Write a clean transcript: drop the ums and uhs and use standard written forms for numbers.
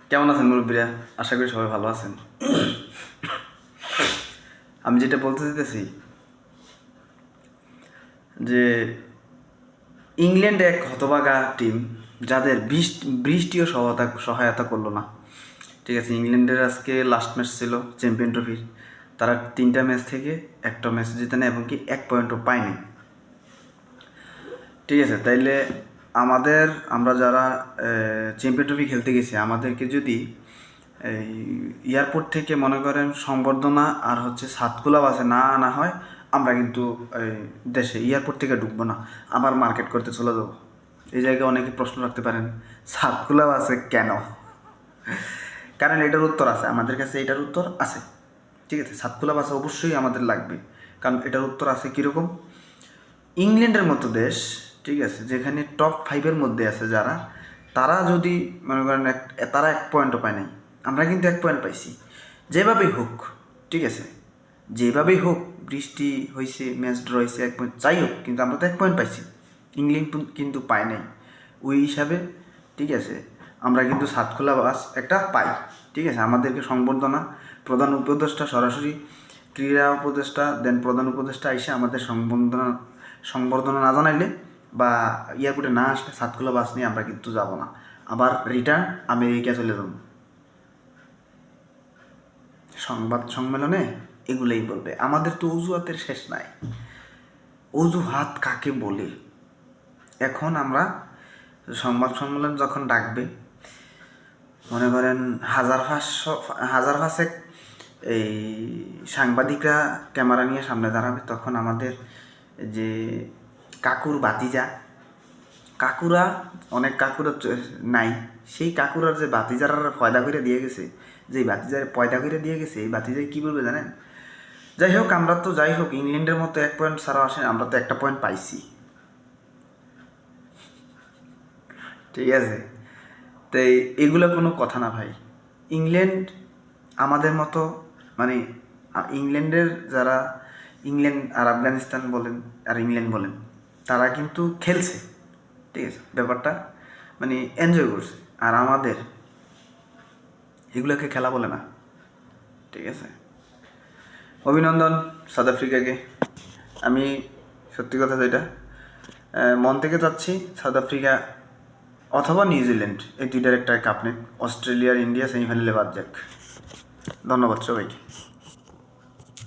কেমন আছেন মুরব্বীরা? আশা করি সবাই ভালো আছেন। আমি যেটা বলতে চাইতেছি যে ইংল্যান্ড এক হতভাগা টিম, যাদের বৃষ্টিও সহায়তা করলো না। ঠিক আছে, ইংল্যান্ডের আজকে লাস্ট ম্যাচ ছিল চ্যাম্পিয়ন ট্রফির। তারা 3টা ম্যাচ থেকে একটা ম্যাচ জিতে নেয় এবং কি 1 পয়েন্টও পায়নি। ঠিক আছে, তাইলে আমরা যারা চ্যাম্পিয়ন ট্রফি খেলতে গেছি, আমাদেরকে যদি এই এয়ারপোর্ট থেকে মনে করেন সংবর্ধনা আর হচ্ছে সাতকুলা বাসে না আনা হয়, আমরা কিন্তু দেশে এয়ারপোর্ট থেকে ঢুকবো না, আবার মার্কেট করতে চলে যাবো। এই জায়গায় অনেকে প্রশ্ন রাখতে পারেন, সাতকুলা বাসে কেন? কারণ এটার উত্তর আছে, আমাদের কাছে এটার উত্তর আছে। ঠিক আছে, সাতকুলা বাসে অবশ্যই আমাদের লাগবে, কারণ এটার উত্তর আছে কীরকম। ইংল্যান্ডের মতো দেশ, ঠিক আছে, যেখানে টপ 5-এর মধ্যে আছে যারা, তারা যদি মনে করেন তারা 1 পয়েন্টও পায় নাই, আমরা কিন্তু 1 পয়েন্ট পাইছি। যেভাবেই হোক, ঠিক আছে, যেভাবেই হোক, বৃষ্টি হয়েছে, ম্যাচ ড্র হয়েছে, 1 পয়েন্ট যাই হোক, কিন্তু আমরা তো 1 পয়েন্ট পাইছি। ইংল্যান্ড কিন্তু পায় নাই। ওই হিসাবে, ঠিক আছে, আমরা কিন্তু সাতখোলা বাস একটা পাই। ঠিক আছে, আমাদেরকে সংবর্ধনা প্রধান উপদেষ্টা, সরাসরি ক্রীড়া উপদেষ্টা, দেন প্রধান উপদেষ্টা এসে আমাদের সংবর্ধনা না জানাইলে বা এয়ারপোর্টে না আসলে সাতখোলা বাস নিয়ে আমরা কিন্তু যাব না, আবার রিটার্ন আমেরিকা চলে যাব। সংবাদ সম্মেলনে এগুলোই বলবে। আমাদের তো অজুহাতের শেষ নাই। অজুহাত কাকে বলে? এখন আমরা সংবাদ সম্মেলন যখন ডাকবে, মনে করেন হাজার পাঁচেক এই সাংবাদিকরা ক্যামেরা নিয়ে সামনে দাঁড়াবে, তখন আমাদের যে অনেক কাকুরা নাই, সেই কাকুরার যে বাতিজারা পয়দা করে দিয়ে গেছে, যেই বাতিজারে পয়দা করে দিয়ে গেছে, এই বাতিজারে কী বলবে জানেন? যাই হোক ইংল্যান্ডের মতো 1 পয়েন্ট ছাড়াও আসেন, আমরা তো 1টা পয়েন্ট পাইছি। ঠিক আছে, তো এগুলো কোনো কথা না ভাই। ইংল্যান্ড আমাদের মতো, মানে ইংল্যান্ডের যারা, ইংল্যান্ড আর আফগানিস্তান বলেন আর ইংল্যান্ড বলেন, তারা কিন্তু খেলছে। ঠিক আছে, ব্যাপারটা মানে এনজয় করছে। আর আমাদের এগুলোকে খেলা বলে না। ঠিক আছে, অভিনন্দন সাউথ আফ্রিকাকে। আমি সত্যি কথা যেটা মন থেকে চাচ্ছি, সাউথ আফ্রিকা অথবা নিউজিল্যান্ড এই 2টার একটা কাপ নেক, অস্ট্রেলিয়ার ইন্ডিয়া সেমিফাইনালে বাদ যাক। ধন্যবাদ সবাইকে।